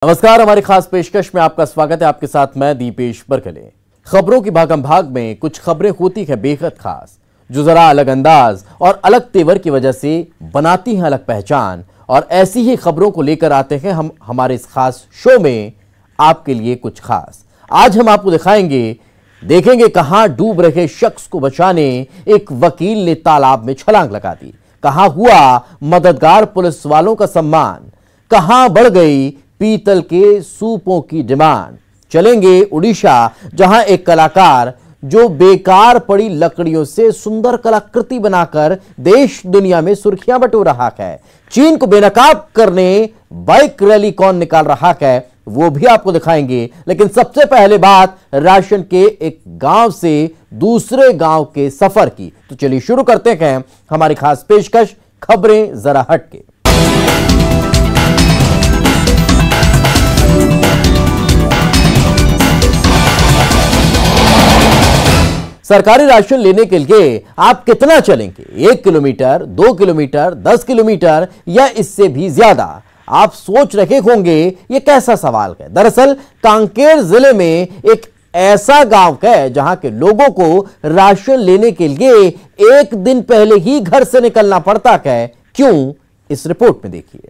नमस्कार, हमारी खास पेशकश में आपका स्वागत है। आपके साथ मैं दीपेश बरकले। खबरों की भागम भाग में कुछ खबरें होती हैं बेहद खास, जो जरा अलग अंदाज और अलग तेवर की वजह से बनाती हैं अलग पहचान। और ऐसी ही खबरों को लेकर आते हैं हम हमारे इस खास शो में आपके लिए कुछ खास। आज हम आपको देखेंगे कहां डूब रहे शख्स को बचाने एक वकील ने तालाब में छलांग लगा दी, कहां हुआ मददगार पुलिस वालों का सम्मान, कहां बढ़ गई पीतल के सूपों की डिमांड। चलेंगे उड़ीसा, जहां एक कलाकार जो बेकार पड़ी लकड़ियों से सुंदर कलाकृति बनाकर देश दुनिया में सुर्खियां बटोर रहा है। चीन को बेनकाब करने बाइक रैली कौन निकाल रहा है, वो भी आपको दिखाएंगे। लेकिन सबसे पहले बात राशन के एक गांव से दूसरे गांव के सफर की। तो चलिए शुरू करते हैं हमारी खास पेशकश, खबरें जरा हटके। सरकारी राशन लेने के लिए आप कितना चलेंगे? 1 किलोमीटर, 2 किलोमीटर, 10 किलोमीटर या इससे भी ज्यादा? आप सोच रहे होंगे ये कैसा सवाल है। दरअसल कांकेर जिले में एक ऐसा गांव है जहां के लोगों को राशन लेने के लिए एक दिन पहले ही घर से निकलना पड़ता है। क्यों, इस रिपोर्ट में देखिए।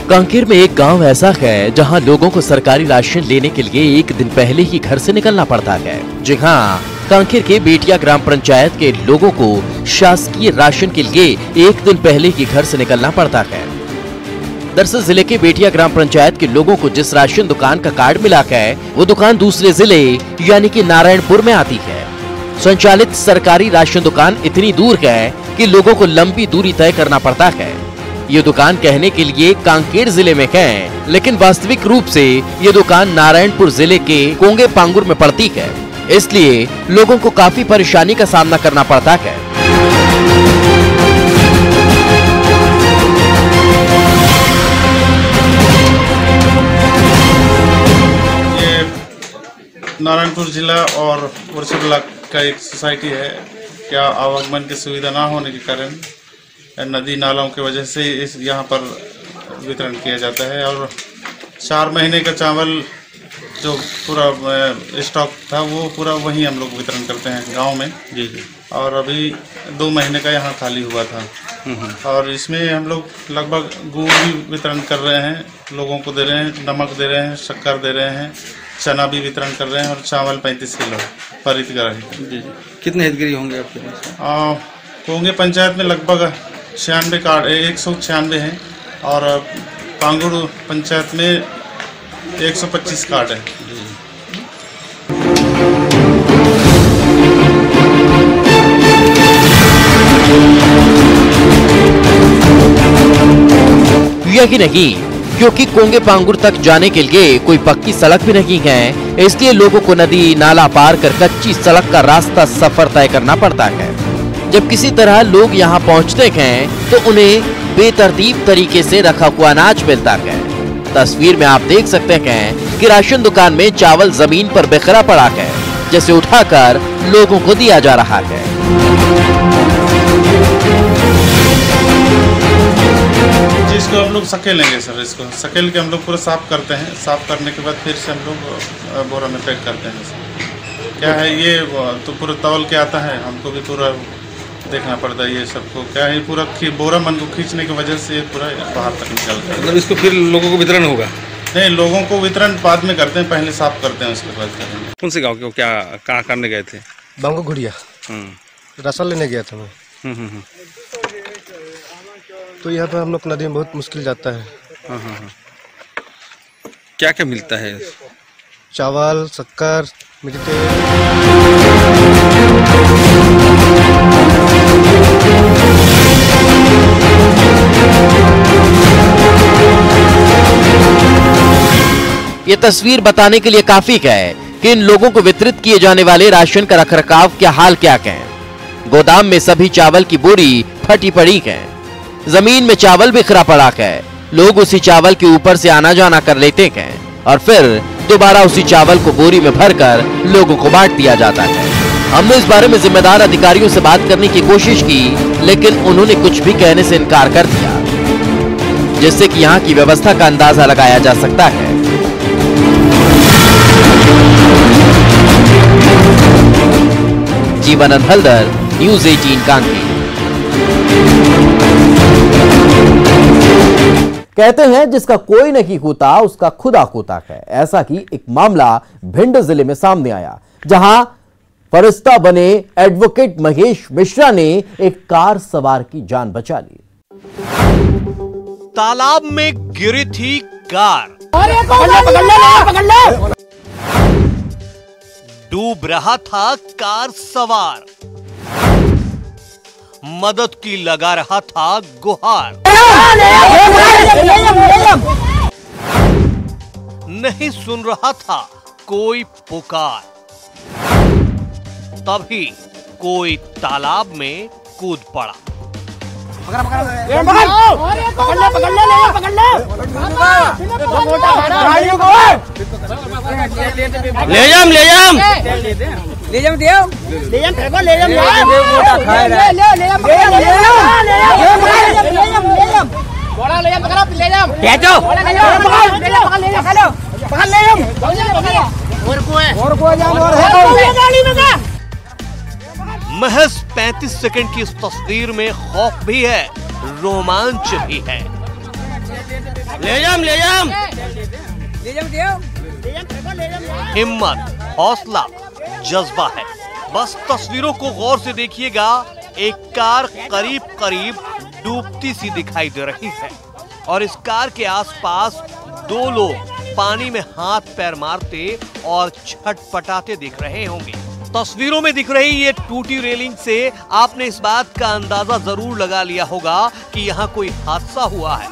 कांकेर में एक गांव ऐसा है जहां लोगों को सरकारी राशन लेने के लिए एक दिन पहले ही घर से निकलना पड़ता है। जी हां, कांकेर के बेटिया ग्राम पंचायत के लोगों को शासकीय राशन के लिए एक दिन पहले ही घर से निकलना पड़ता है। दरअसल जिले के बेटिया ग्राम पंचायत के लोगों को जिस राशन दुकान का कार्ड मिला है, वो दुकान दूसरे जिले यानी कि नारायणपुर में आती है। संचालित सरकारी राशन दुकान इतनी दूर है कि लोगों को लंबी दूरी तय करना पड़ता है। ये दुकान कहने के लिए कांकेर जिले में है, लेकिन वास्तविक रूप से ये दुकान नारायणपुर जिले के कोंगे पांगुर में पड़ती है। इसलिए लोगों को काफी परेशानी का सामना करना पड़ता है। ये नारायणपुर जिला और वर्षा ब्लॉक का एक सोसाइटी है। क्या आवागमन की सुविधा ना होने के कारण नदी नालों की वजह से इस यहाँ पर वितरण किया जाता है। और 4 महीने का चावल जो पूरा स्टॉक था वो पूरा वहीं हम लोग वितरण करते हैं गांव में। जी जी। और अभी 2 महीने का यहाँ खाली हुआ था। और इसमें हम लोग लगभग गुड़ भी वितरण कर रहे हैं, लोगों को दे रहे हैं, नमक दे रहे हैं, शक्कर दे रहे हैं, चना भी वितरण कर रहे हैं और चावल 35 किलो पर हितग्राही। जी। कितने हितग्राही होंगे आपके पास? कोंगे पंचायत में लगभग 96 कार्ड 196 हैं और पांगुर पंचायत में 125 कार्ड है। यही नहीं, क्योंकि कोंगे पांगुर तक जाने के लिए कोई पक्की सड़क भी नहीं है, इसलिए लोगों को नदी नाला पार कर कच्ची सड़क का रास्ता सफर तय करना पड़ता है। जब किसी तरह लोग यहाँ पहुँचते हैं तो उन्हें बेतरतीब तरीके से रखा हुआ अनाज मिलता है। तस्वीर में आप देख सकते हैं कि राशन दुकान में चावल जमीन पर बिखरा पड़ा है, जैसे उठाकर लोगों को दिया जा रहा है। जिसको हम लोग सकेलेंगे सर, इसको सकेल के हम लोग पूरा साफ करते हैं। साफ करने के बाद फिर से हम लोग बोरा में पैक करते हैं। क्या है ये तो पूरा तौल के आता है, हमको भी पूरा देखना पड़ता है ये सबको। क्या है पूरा बोरा मन को खींचने की वजह से पूरा बाहर तक निकलता है। मतलब इसको फिर लोगों को वितरण होगा? नहीं, लोगों को वितरण बाद में करते हैं, पहले साफ करते हैं उसके बाद करेंगे। कौन से गांव के, क्या कहाँ करने गए थे? बांगो घुड़िया राशन लेने गया था मैं। तो यहाँ पे हम लोग नदी में बहुत मुश्किल जाता है। क्या क्या मिलता है? चावल, शक्कर, मिर्ची। ये तस्वीर बताने के लिए काफी है कि इन लोगों को वितरित किए जाने वाले राशन का रखरखाव क्या हाल क्या है। गोदाम में सभी चावल की बोरी फटी पड़ी है, जमीन में चावल बिखरा पड़ा है। लोग उसी चावल के ऊपर से आना जाना कर लेते हैं और फिर दोबारा उसी चावल को बोरी में भरकर लोगों को बांट दिया जाता है। हमने इस बारे में जिम्मेदार अधिकारियों से बात करने की कोशिश की, लेकिन उन्होंने कुछ भी कहने से इनकार कर दिया, जिससे कि यहाँ की व्यवस्था का अंदाजा लगाया जा सकता है। जीवनानंद हल्दर, न्यूज़ 18 कांकेर। कहते हैं जिसका कोई नहीं होता उसका खुदा होता है। ऐसा ही एक मामला भिंड जिले में सामने आया, जहां फरिश्ता बने एडवोकेट महेश मिश्रा ने एक कार सवार की जान बचा ली। तालाब में गिरी थी कार, डूब रहा था कार सवार, मदद की लगा रहा था गुहार। नहीं सुन रहा था कोई पुकार, तभी कोई तालाब में कूद पड़ा। ले जाम महज 35 सेकंड की इस तस्वीर में खौफ भी है, रोमांच भी है। ले जाम हिम्मत, हौसला, जज्बा है। बस तस्वीरों को गौर से देखिएगा। एक कार करीब करीब डूबती सी दिखाई दे रही है और इस कार के आसपास दो लोग पानी में हाथ पैर मारते और छटपटाते दिख रहे होंगे। तस्वीरों में दिख रही ये टूटी रेलिंग से आपने इस बात का अंदाजा जरूर लगा लिया होगा कि यहाँ कोई हादसा हुआ है।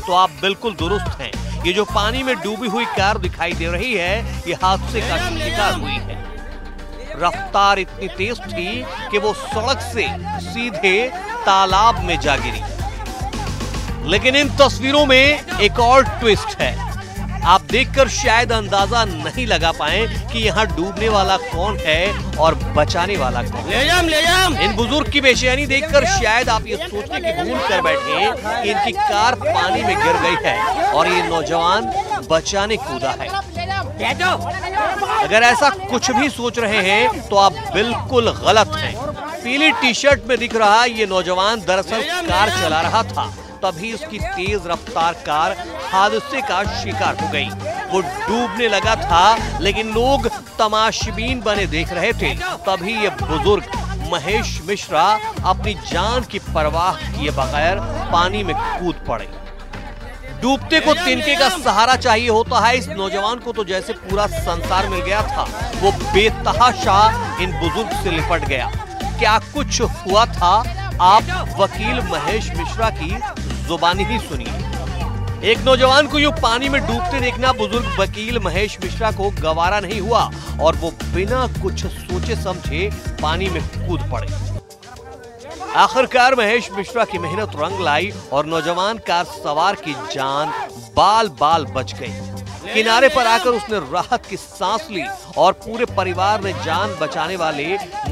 तो आप बिल्कुल दुरुस्त हैं। ये जो पानी में डूबी हुई कार दिखाई दे रही है, ये हादसे का शिकार हुई है। रफ्तार इतनी तेज थी कि वो सड़क से सीधे तालाब में जा गिरी। लेकिन इन तस्वीरों में एक और ट्विस्ट है। आप देखकर शायद अंदाजा नहीं लगा पाए कि यहाँ डूबने वाला कौन है और बचाने वाला कौन। ले जाम इन बुजुर्ग की बेचैनी देखकर शायद आप ये सोचने की भूल कर बैठे कि इनकी कार पानी में गिर गई है और ये नौजवान बचाने कूदा है। अगर ऐसा कुछ भी सोच रहे हैं तो आप बिल्कुल गलत हैं। पीली टी शर्ट में दिख रहा ये नौजवान दरअसल कार चला रहा था, तभी उसकी तेज रफ्तार कार हादसे का शिकार हो गई। वो डूबने लगा था, लेकिन लोग तमाशबीन बने देख रहे थे। तभी ये बुजुर्ग महेश मिश्रा अपनी जान की परवाह किए बगैर पानी में कूद पड़े। डूबते को तिनके का सहारा चाहिए होता है। इस नौजवान को तो जैसे पूरा संसार मिल गया था। वो बेतहाशा इन बुजुर्ग से लिपट गया। क्या कुछ हुआ था, आप वकील महेश मिश्रा की जुबानी ही सुनिए। एक नौजवान को यूं पानी में डूबते देखना बुजुर्ग वकील महेश मिश्रा को गवारा नहीं हुआ और वो बिना कुछ सोचे समझे पानी में कूद पड़े। आखिरकार महेश मिश्रा की मेहनत रंग लाई और नौजवान कार सवार की जान बाल बाल बच गई। किनारे पर आकर उसने राहत की सांस ली और पूरे परिवार ने जान बचाने वाले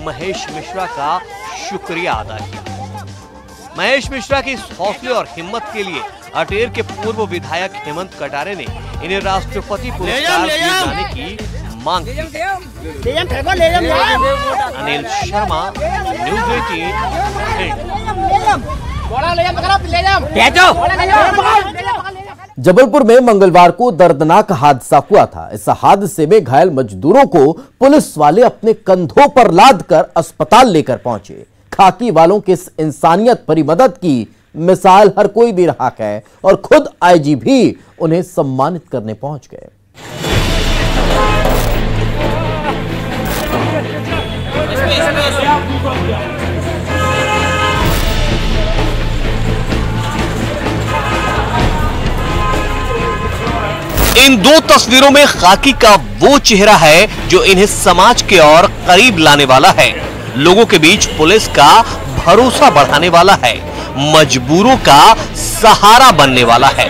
महेश मिश्रा का शुक्रिया अदा किया। महेश मिश्रा की इस हौसले और हिम्मत के लिए अटेर के पूर्व विधायक हेमंत कटारे ने इन्हें राष्ट्रपति पुरस्कार दिए जाने की मांग की। अनिल शर्मा, न्यूज़ 18। जबलपुर में मंगलवार को दर्दनाक हादसा हुआ था। इस हादसे में घायल मजदूरों को पुलिस वाले अपने कंधों पर लादकर अस्पताल लेकर पहुंचे। खाकी वालों की इस इंसानियत भरी मदद की मिसाल हर कोई दे रहा है और खुद आईजी भी उन्हें सम्मानित करने पहुंच गए। इन दो तस्वीरों में खाकी का वो चेहरा है जो इन्हें समाज के और करीब लाने वाला है, लोगों के बीच पुलिस का भरोसा बढ़ाने वाला है, मजबूरों का सहारा बनने वाला है।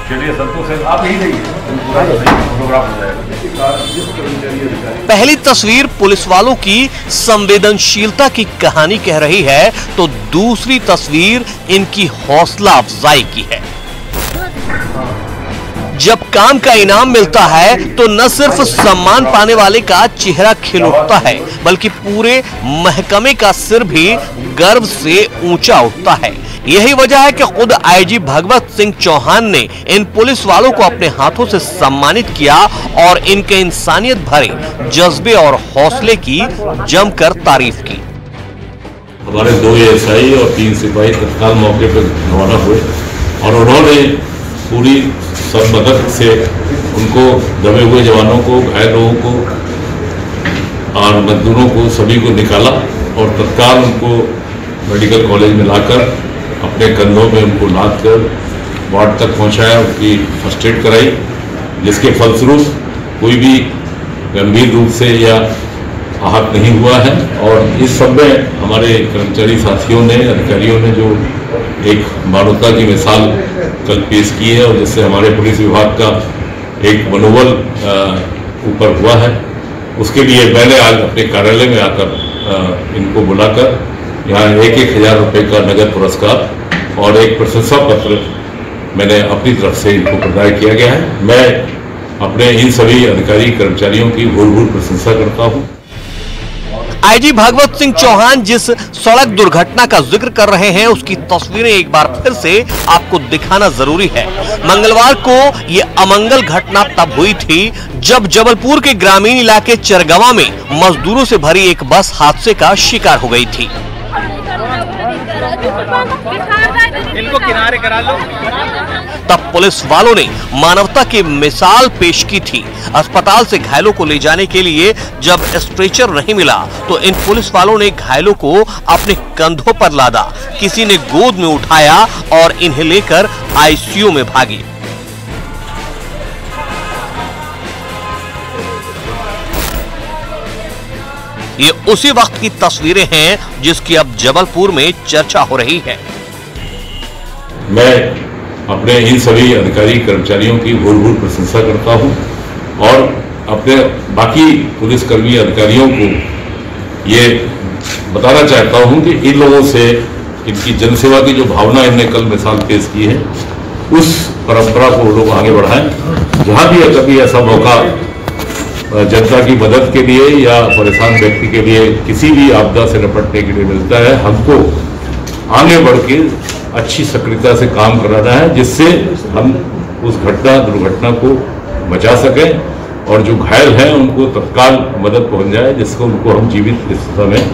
चलिए संतोष है, आप यही रहिए, फोटोग्राफ हो जाएगा। पहली तस्वीर पुलिस वालों की संवेदनशीलता की कहानी कह रही है, तो दूसरी तस्वीर इनकी हौसला अफजाई की है। जब काम का इनाम मिलता है तो न सिर्फ सम्मान पाने वाले का चेहरा खिल उठता है, बल्कि पूरे महकमे का सिर भी गर्व से ऊंचा उठता है। यही वजह है कि खुद आईजी भगवत सिंह चौहान ने इन पुलिस वालों को अपने हाथों से सम्मानित किया और इनके इंसानियत भरे जज्बे और हौसले की जमकर तारीफ की। हमारे 2 एएसआई और 3 सिपाही तत्काल मौके पर रवाना हुए और उन्होंने पूरी सब मदद से उनको दबे हुए जवानों को, घायल लोगों को और मजदूरों को सभी को निकाला और तत्काल उनको मेडिकल कॉलेज में लाकर अपने कंधों में उनको लाद कर वार्ड तक पहुंचाया, उनकी फर्स्ट एड कराई, जिसके फलस्वरूप कोई भी गंभीर रूप से या आहत नहीं हुआ है। और इस सब में हमारे कर्मचारी साथियों ने, अधिकारियों ने जो एक मानवता की मिसाल कल पेश की है और जिससे हमारे पुलिस विभाग का एक मनोबल ऊपर हुआ है, उसके लिए मैंने आज अपने कार्यालय में आकर इनको बुलाकर यहाँ 1,000 रुपये का नगद पुरस्कार और एक प्रशंसा पत्र मैंने अपनी तरफ से इनको प्रदान किया गया है। मैं अपने इन सभी अधिकारी कर्मचारियों की भूल प्रशंसा करता हूँ। आईजी भगवत सिंह चौहान जिस सड़क दुर्घटना का जिक्र कर रहे हैं, उसकी तस्वीरें एक बार फिर से आपको दिखाना जरूरी है। मंगलवार को ये अमंगल घटना तब हुई थी जब जबलपुर के ग्रामीण इलाके चरगवा में मजदूरों से भरी एक बस हादसे का शिकार हो गई थी। इनको किनारे करा लो। तब पुलिस वालों ने मानवता की मिसाल पेश की थी। अस्पताल से घायलों को ले जाने के लिए जब स्ट्रेचर नहीं मिला तो इन पुलिस वालों ने घायलों को अपने कंधों पर लादा, किसी ने गोद में उठाया और इन्हें लेकर आईसीयू में भागी। ये उसी वक्त की तस्वीरें हैं जिसकी अब जबलपुर में चर्चा हो रही है। मैं अपने इन सभी अधिकारी कर्मचारियों की भूल प्रशंसा करता हूं और अपने बाकी पुलिसकर्मी अधिकारियों को ये बताना चाहता हूं कि इन लोगों से, इनकी जनसेवा की जो भावना इनने कल मिसाल पेश की है, उस परंपरा को लोग आगे बढ़ाएं। जहां भी कभी ऐसा मौका जनता की मदद के लिए या परेशान व्यक्ति के लिए किसी भी आपदा से निपटने के लिए मिलता है, हमको आगे बढ़ के अच्छी सक्रियता से काम कराना है, जिससे हम उस दुर्घटना को बचा सकें और जो घायल हैं उनको तत्काल मदद पहुंच जाए, जिसको उनको हम जीवित इस समय।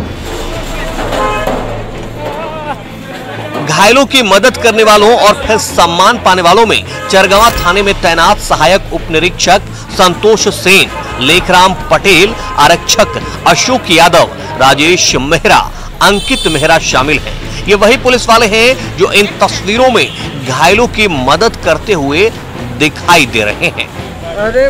घायलों की मदद करने वालों और फिर सम्मान पाने वालों में चरगवा थाने में तैनात सहायक उप निरीक्षक संतोष सेन, लेखराम पटेल, आरक्षक अशोक यादव, राजेश मेहरा, अंकित मेहरा शामिल हैं। ये वही पुलिस वाले हैं जो इन तस्वीरों में घायलों की मदद करते हुए दिखाई दे रहे हैं। अरे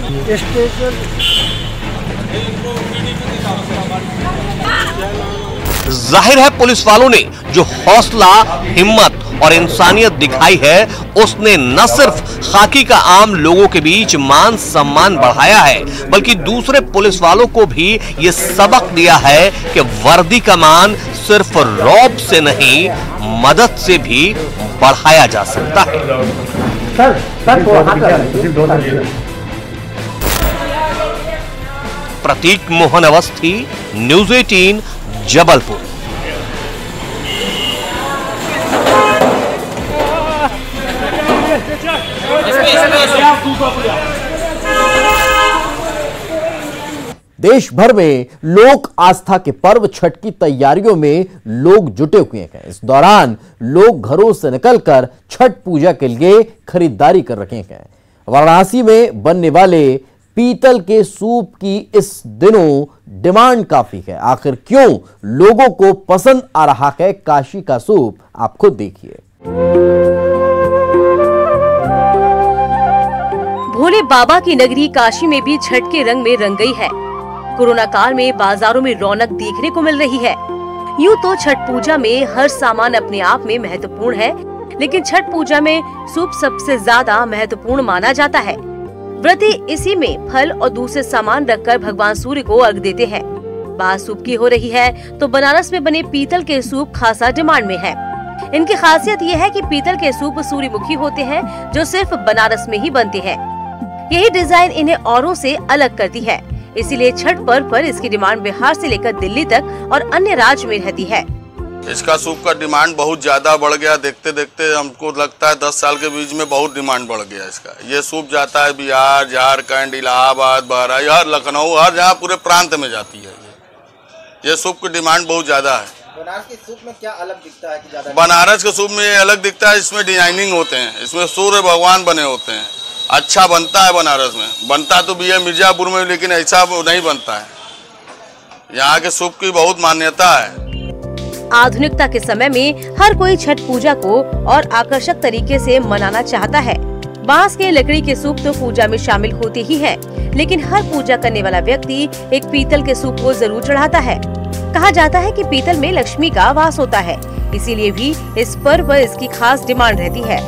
जाहिर है पुलिस वालों ने जो हौसला, हिम्मत और इंसानियत दिखाई है, उसने न सिर्फ खाकी का आम लोगों के बीच मान सम्मान बढ़ाया है, बल्कि दूसरे पुलिस वालों को भी ये सबक दिया है कि वर्दी का मान सिर्फ रौब से नहीं, मदद से भी बढ़ाया जा सकता है। प्रतीक मोहन अवस्थी, न्यूज़ 18, जबलपुर। देश भर में लोक आस्था के पर्व छठ की तैयारियों में लोग जुटे हुए हैं। इस दौरान लोग घरों से निकलकर छठ पूजा के लिए खरीदारी कर रहे हैं। वाराणसी में बनने वाले पीतल के सूप की इस दिनों डिमांड काफी है। आखिर क्यों लोगों को पसंद आ रहा है काशी का सूप, आप खुद देखिए। भोले बाबा की नगरी काशी में भी छठ के रंग में रंग गई है। कोरोना काल में बाजारों में रौनक देखने को मिल रही है। यूं तो छठ पूजा में हर सामान अपने आप में महत्वपूर्ण है, लेकिन छठ पूजा में सूप सबसे ज्यादा महत्वपूर्ण माना जाता है। व्रती इसी में फल और दूसरे सामान रखकर भगवान सूर्य को अर्घ देते हैं। बात सूप की हो रही है तो बनारस में बने पीतल के सूप खासा डिमांड में है। इनकी खासियत ये है कि पीतल के सूप सूर्यमुखी होते हैं जो सिर्फ बनारस में ही बनते हैं। यही डिजाइन इन्हें औरों से अलग करती है, इसीलिए छठ पर्व पर इसकी डिमांड बिहार से लेकर दिल्ली तक और अन्य राज्य में रहती है। इसका सूप का डिमांड बहुत ज़्यादा बढ़ गया। देखते देखते हमको लगता है 10 साल के बीच में बहुत डिमांड बढ़ गया इसका। ये सूप जाता है बिहार, झारखंड, इलाहाबाद, बहराइच, लखनऊ, हर जहाँ पूरे प्रांत में जाती है। ये सूप की डिमांड बहुत ज़्यादा है। बनारस के सूप में क्या अलग दिखता है कि ज़्यादा? बनारस के सूप में ये अलग दिखता है, इसमें डिजाइनिंग होते हैं, इसमें सूर्य भगवान बने होते हैं। अच्छा बनता है बनारस में। बनता तो भी है मिर्जापुर में, लेकिन ऐसा नहीं बनता है। यहाँ के सूप की बहुत मान्यता है। आधुनिकता के समय में हर कोई छठ पूजा को और आकर्षक तरीके से मनाना चाहता है। बांस के लकड़ी के सूप तो पूजा में शामिल होते ही हैं, लेकिन हर पूजा करने वाला व्यक्ति एक पीतल के सूप को जरूर चढ़ाता है। कहा जाता है कि पीतल में लक्ष्मी का वास होता है, इसीलिए भी इस पर्व पर इसकी खास डिमांड रहती है।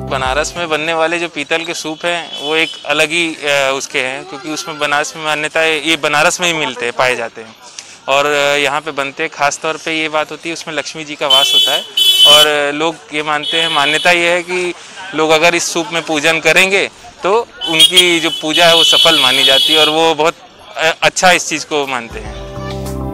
बनारस में बनने वाले जो पीतल के सूप हैं वो एक अलग ही उसके हैं, क्योंकि उसमें बनारस में मान्यता है, ये बनारस में ही मिलते हैं, पाए जाते हैं और यहाँ पे बनते हैं। खास तौर पे ये बात होती है उसमें लक्ष्मी जी का वास होता है और लोग ये मानते हैं, मान्यता ये है कि लोग अगर इस सूप में पूजन करेंगे तो उनकी जो पूजा है वो सफल मानी जाती है और वो बहुत अच्छा इस चीज़ को मानते हैं।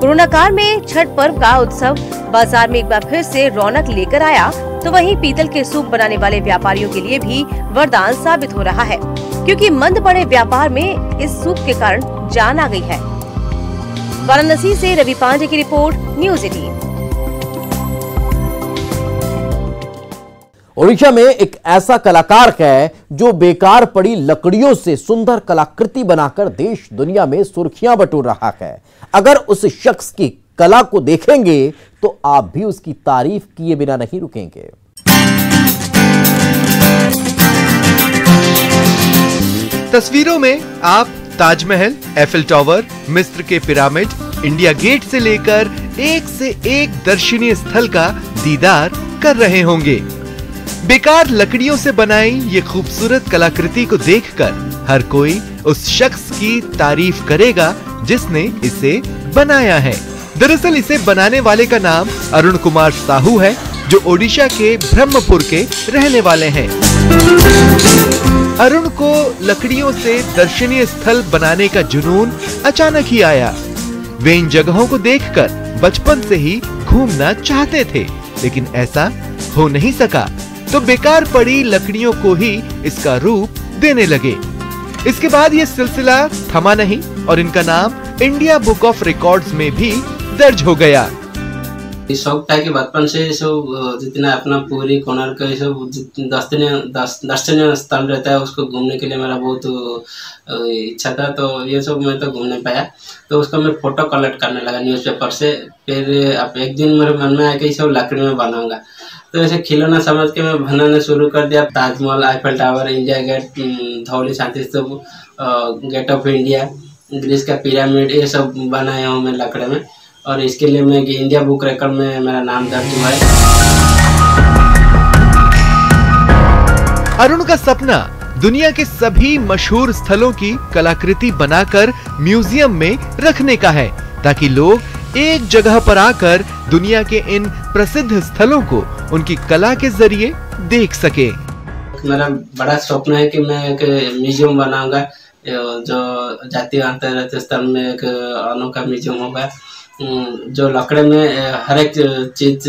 कोरोना काल में छठ पर्व का उत्सव बाजार में एक बार फिर से रौनक लेकर आया, तो वहीं पीतल के सूप बनाने वाले व्यापारियों के लिए भी वरदान साबित हो रहा है, क्योंकि मंद पड़े व्यापार में इस सूप के कारण जान आ गई है। वाराणसी से रवि पांडे की रिपोर्ट, न्यूज़ 18। ओडिशा में एक ऐसा कलाकार है जो बेकार पड़ी लकड़ियों से सुंदर कलाकृति बनाकर देश दुनिया में सुर्खियां बटोर रहा है। अगर उस शख्स की कला को देखेंगे तो आप भी उसकी तारीफ किए बिना नहीं रुकेंगे। तस्वीरों में आप ताजमहल, एफिल टावर, मिस्र के पिरामिड, इंडिया गेट से लेकर एक से एक दर्शनीय स्थल का दीदार कर रहे होंगे। बेकार लकड़ियों से बनाई ये खूबसूरत कलाकृति को देखकर हर कोई उस शख्स की तारीफ करेगा जिसने इसे बनाया है। दरअसल इसे बनाने वाले का नाम अरुण कुमार साहू है, जो ओडिशा के ब्रह्मपुर के रहने वाले हैं। अरुण को लकड़ियों से दर्शनीय स्थल बनाने का जुनून अचानक ही आया। वे इन जगहों को देखकर बचपन से ही घूमना चाहते थे, लेकिन ऐसा हो नहीं सका, तो बेकार पड़ी लकड़ियों को ही इसका रूप देने लगे। इसके बाद ये सिलसिला थमा नहीं और इनका नाम इंडिया बुक ऑफ रिकॉर्ड्स में भी दर्ज हो गया। शौक था कि बचपन से सब जितना अपना पूरी कोणार्क का सब दर्शनीय स्थल रहता है उसको घूमने के लिए मेरा बहुत इच्छा था, तो ये सब मैं तो घूम नहीं पाया, तो उसका मैं फोटो कलेक्ट करने लगा न्यूज़पेपर से। फिर अब एक दिन मेरे मन में आया कि सब लकड़ी में बनाऊंगा, तो ऐसे खिलौना समझ के मैं बनाना शुरू कर दिया। Taj Mahal, Eiffel tower, India gate, Dhauli Shanti stupa, gate of India, Greece का पिरामिड, ये सब बनाया हूँ मैं लकड़ी में, और इसके लिए मैं इंडिया बुक रिकॉर्ड में मेरा नाम दर्ज हुआ है। अरुण का सपना दुनिया के सभी मशहूर स्थलों की कलाकृति बनाकर म्यूजियम में रखने का है, ताकि लोग एक जगह पर आकर दुनिया के इन प्रसिद्ध स्थलों को उनकी कला के जरिए देख सके। मेरा बड़ा स्वप्न है कि मैं एक म्यूजियम बनाऊंगा, जो जातीय अंतर्राष्ट्रीय स्तर में एक अनोखा म्यूजियम होगा, जो लकड़े में हर एक चीज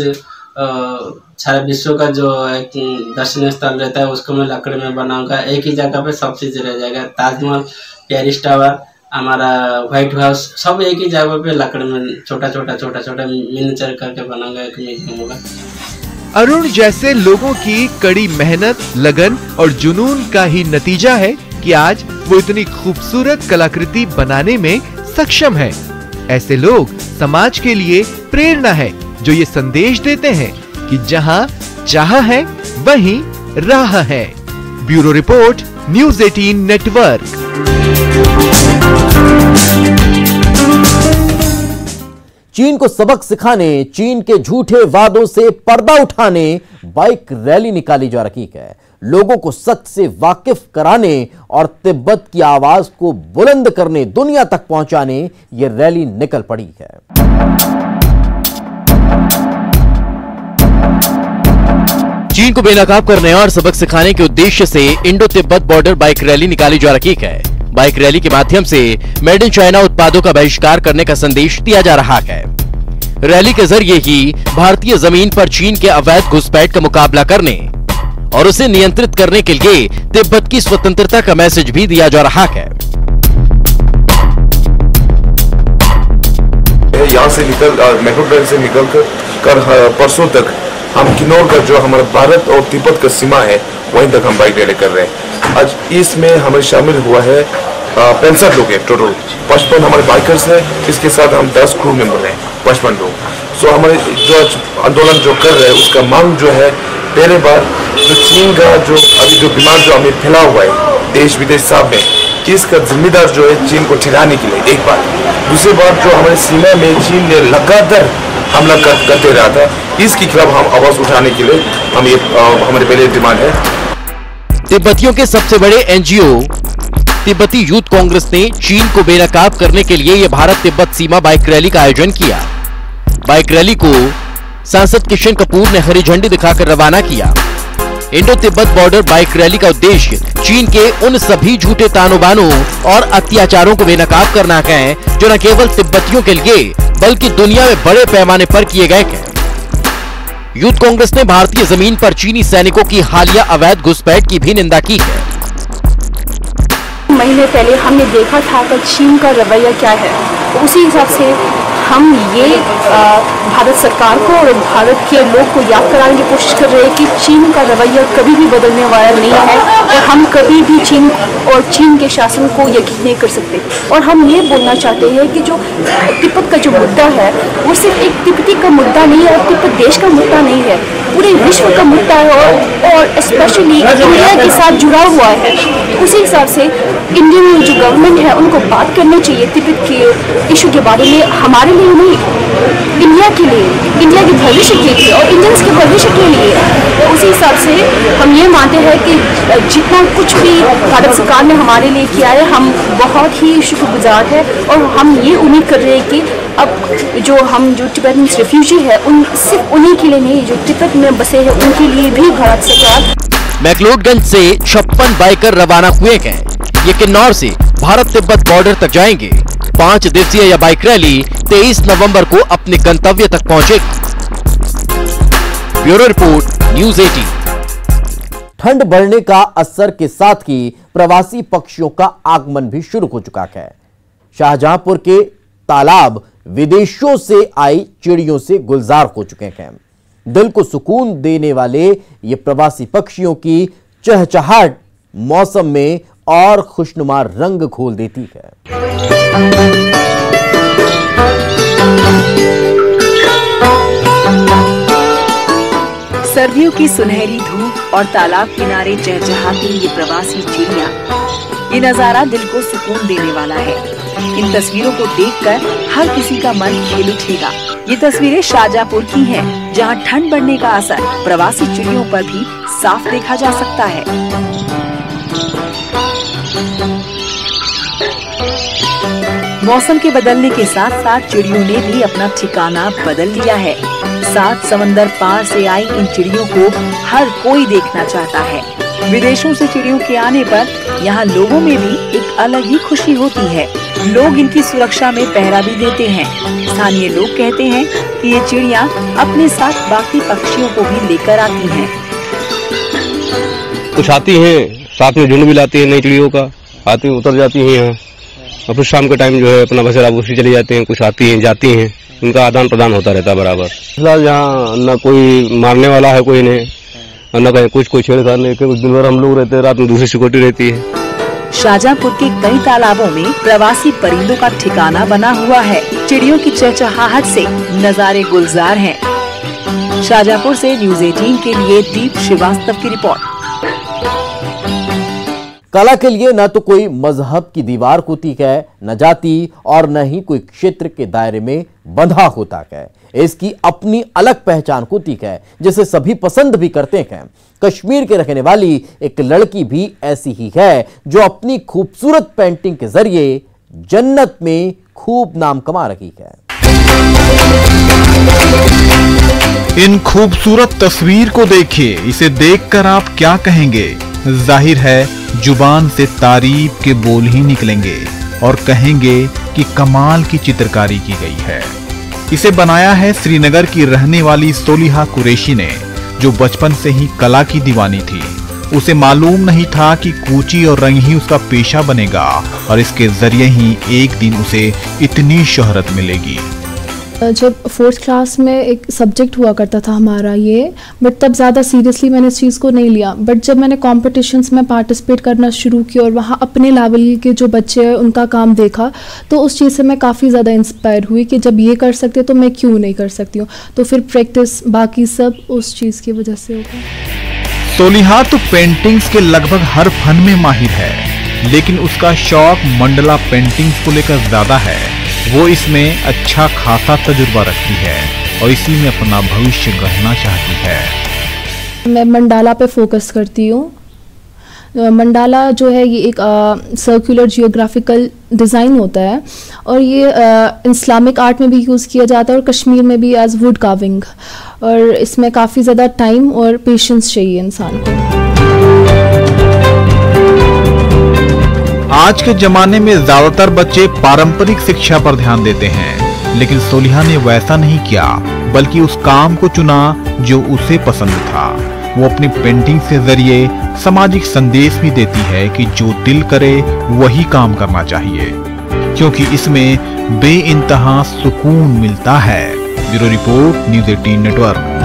सारे विश्व का जो एक दर्शनीय स्थल रहता है उसको मैं लकड़े में बनाऊंगा। एक ही जगह पे सब चीज रह जाएगा। ताजमहल, पेरिस टावर, हमारा व्हाइट हाउस, सब एक ही जगह पे लकड़े में छोटा छोटा मिनिएचर करके बनाऊंगा, एक म्यूजियम होगा। अरुण जैसे लोगों की कड़ी मेहनत, लगन और जुनून का ही नतीजा है कि आज वो इतनी खूबसूरत कलाकृति बनाने में सक्षम है। ऐसे लोग समाज के लिए प्रेरणा है, जो ये संदेश देते हैं कि जहां चाह है वहीं राह है। Bureau report, news 18 network. चीन को सबक सिखाने, चीन के झूठे वादों से पर्दा उठाने बाइक रैली निकाली जा रही है। लोगों को सच से वाकिफ कराने और तिब्बत की आवाज को बुलंद करने, दुनिया तक पहुंचाने यह रैली निकल पड़ी है। चीन को बेनकाब करने और सबक सिखाने के उद्देश्य से Indo Tibet border bike rally निकाली जा रही है। बाइक रैली के माध्यम से मेड इन चाइना उत्पादों का बहिष्कार करने का संदेश दिया जा रहा है। रैली के जरिए ही भारतीय जमीन पर चीन के अवैध घुसपैठ का मुकाबला करने और उसे नियंत्रित करने के लिए तिब्बत की स्वतंत्रता का मैसेज भी दिया जा रहा है। यहाँ से मेट्रो ट्रेन से निकल कर परसों तक हम किन्नौर का जो हमारा भारत और तिब्बत का सीमा है वहीं तक हम बाइक रैली कर रहे हैं। आज इसमें हमें शामिल हुआ है 65 लोग हैं टोटल। 55 हमारे बाइकर्स हैं, इसके साथ हम 10 क्रू मेंबर हैं, 55 लोग। सो हमारे जो आंदोलन जो कर रहे हैं उसका मांग जो है, पहले बार जो चीन का जो अभी जो बीमार जो हमें फैला हुआ है देश विदेश सब में, इसका जिम्मेदार जो है चीन को ठहराने के लिए एक बार। दूसरी बात जो हमारे सीमा में चीन ने लगातार हमला करते रहा था, इसके खिलाफ हम आवाज उठाने के लिए हम ये हमारी पहले डिमांड है। तिब्बतियों के सबसे बड़े एनजीओ तिब्बती यूथ कांग्रेस ने चीन को बेनकाब करने के लिए यह भारत तिब्बत सीमा बाइक रैली का आयोजन किया। बाइक रैली को सांसद किशन कपूर ने हरी झंडी दिखाकर रवाना किया। Indo Tibet border bike rally का उद्देश्य चीन के उन सभी झूठे तानोबानों और अत्याचारों को बेनकाब करना है जो न केवल तिब्बतियों के लिए बल्कि दुनिया में बड़े पैमाने पर किए गए हैं। यूथ कांग्रेस ने भारतीय जमीन पर चीनी सैनिकों की हालिया अवैध घुसपैठ की भी निंदा की है। महीने पहले हमने देखा था कि चीन का रवैया क्या है, उसी हिसाब से हम ये भारत सरकार को और भारत के लोग को याद कराने की कोशिश कर रहे हैं कि चीन का रवैया कभी भी बदलने वाला नहीं है और हम कभी भी चीन और चीन के शासन को यकीन नहीं कर सकते। और हम ये बोलना चाहते हैं कि जो तिब्बत का जो मुद्दा है वो सिर्फ एक तिब्बती का मुद्दा नहीं है और तिब्बत देश का मुद्दा नहीं है, पूरे विश्व का मुद्दा है और स्पेशली इंडिया के साथ जुड़ा हुआ है। तो उसी हिसाब से इंडियन जो गवर्नमेंट है उनको बात करनी चाहिए तिब्बत के इशू के बारे में, हमारे लिए नहीं, इंडिया के लिए, इंडिया के भविष्य के लिए और इंडियंस के भविष्य के लिए। तो उसी हिसाब से हम ये मानते हैं कि जितना कुछ भी भारत सरकार ने हमारे लिए किया है हम बहुत ही शुक्रगुजार है और हम ये उम्मीद कर रहे हैं कि अब जो तिब्बतन रेफ्यूजी है उन सिर्फ उन्हीं के लिए नहीं, जो तिब्बत में बसे हैं उनके लिए भी भारत सरकार। मैक्लोडगंज से 56 बाइकर रवाना हुए हैं। ये किन्नौर से भारत तिब्बत बॉर्डर तक जाएंगे। 5 दिवसीय यह बाइक रैली 23 नवंबर को अपने गंतव्य तक पहुंचेगी। Bureau report, news 18। ठंड बढ़ने का असर के साथ ही प्रवासी पक्षियों का आगमन भी शुरू हो चुका है। शाहजहांपुर के तालाब विदेशों से आई चिड़ियों से गुलजार हो चुके हैं। दिल को सुकून देने वाले ये प्रवासी पक्षियों की चहचहाट मौसम में और खुशनुमा रंग घोल देती है। सर्दियों की सुनहरी धूप और तालाब किनारे चहचहाती ये प्रवासी चिड़िया, ये नजारा दिल को सुकून देने वाला है। इन तस्वीरों को देखकर हर किसी का मन खिल उठेगा। ये तस्वीरें शाहजहांपुर की हैं, जहां ठंड बढ़ने का असर प्रवासी चिड़ियों पर भी साफ देखा जा सकता है। मौसम के बदलने के साथ साथ चिड़ियों ने भी अपना ठिकाना बदल लिया है। 7 समंदर पार से आई इन चिड़ियों को हर कोई देखना चाहता है। विदेशों से चिड़ियों के आने पर यहाँ लोगों में भी एक अलग ही खुशी होती है। लोग इनकी सुरक्षा में पहरा भी देते हैं। स्थानीय लोग कहते हैं कि ये चिड़िया अपने साथ बाकी पक्षियों को भी लेकर आती हैं। कुछ आती हैं, साथ में झुंड भी लाती है नई चिड़ियों का, आती हैं उतर जाती हैं यहाँ, और फिर शाम के टाइम जो है अपना बसेरा उसी चली जाते हैं। कुछ आती हैं जाती हैं, उनका आदान प्रदान होता रहता है बराबर। फिलहाल यहाँ न कोई मारने वाला है कोई ने, और न कहीं कुछ कोई छेड़छाड़ नहीं। दिन भर हम लोग रहते हैं, रात में दूसरी सिक्योरिटी रहती है। शाहजहांपुर के कई तालाबों में प्रवासी परिंदों का ठिकाना बना हुआ है। चिड़ियों की चहचहाहट से नजारे गुलजार हैं। शाहजहांपुर से न्यूज़ 18 के लिए दीप श्रीवास्तव की रिपोर्ट। कला के लिए न तो कोई मजहब की दीवार होती है, न जाति और न ही कोई क्षेत्र के दायरे में बंधा होता है। इसकी अपनी अलग पहचान होती है जिसे सभी पसंद भी करते हैं। कश्मीर के रहने वाली एक लड़की भी ऐसी ही है जो अपनी खूबसूरत पेंटिंग के जरिए जन्नत में खूब नाम कमा रही है। इन खूबसूरत तस्वीर को देखिए, इसे देखकर आप क्या कहेंगे? जाहिर है जुबान से तारीफ के बोल ही निकलेंगे और कहेंगे कि कमाल की चित्रकारी की गई है। इसे बनाया है श्रीनगर की रहने वाली सोलिहा कुरैशी ने, जो बचपन से ही कला की दीवानी थी। उसे मालूम नहीं था कि कूची और रंग ही उसका पेशा बनेगा और इसके जरिए ही एक दिन उसे इतनी शोहरत मिलेगी। जब 4th क्लास में एक सब्जेक्ट हुआ करता था हमारा ये, बट तब ज़्यादा सीरियसली मैंने इस चीज़ को नहीं लिया। बट जब मैंने कॉम्पिटिशन्स में पार्टिसिपेट करना शुरू किया और वहाँ अपने लेवल के जो बच्चे हैं उनका काम देखा, तो उस चीज़ से मैं काफ़ी ज़्यादा इंस्पायर हुई कि जब ये कर सकते तो मैं क्यों नहीं कर सकती हूँ। तो फिर प्रैक्टिस बाकी सब उस चीज़ की वजह से होगा। सोलिहा तो पेंटिंग्स के लगभग हर फन में माहिर है, लेकिन उसका शौक मंडला पेंटिंग्स को लेकर ज्यादा है। वो इसमें अच्छा खासा तजुर्बा रखती है और इसी में अपना भविष्य गढ़ना चाहती है। मैं मंडाला पे फोकस करती हूँ। मंडाला जो है ये एक सर्कुलर जियोग्राफिकल डिज़ाइन होता है और ये इस्लामिक आर्ट में भी यूज़ किया जाता है और कश्मीर में भी एज वुड कार्विंग, और इसमें काफ़ी ज़्यादा टाइम और पेशेंस चाहिए इंसान को। आज के जमाने में ज्यादातर बच्चे पारंपरिक शिक्षा पर ध्यान देते हैं, लेकिन सोलिहा ने वैसा नहीं किया, बल्कि उस काम को चुना जो उसे पसंद था। वो अपनी पेंटिंग के जरिए सामाजिक संदेश भी देती है कि जो दिल करे वही काम करना चाहिए, क्योंकि इसमें बेइंतहा सुकून मिलता है। Bureau report, news 18 network.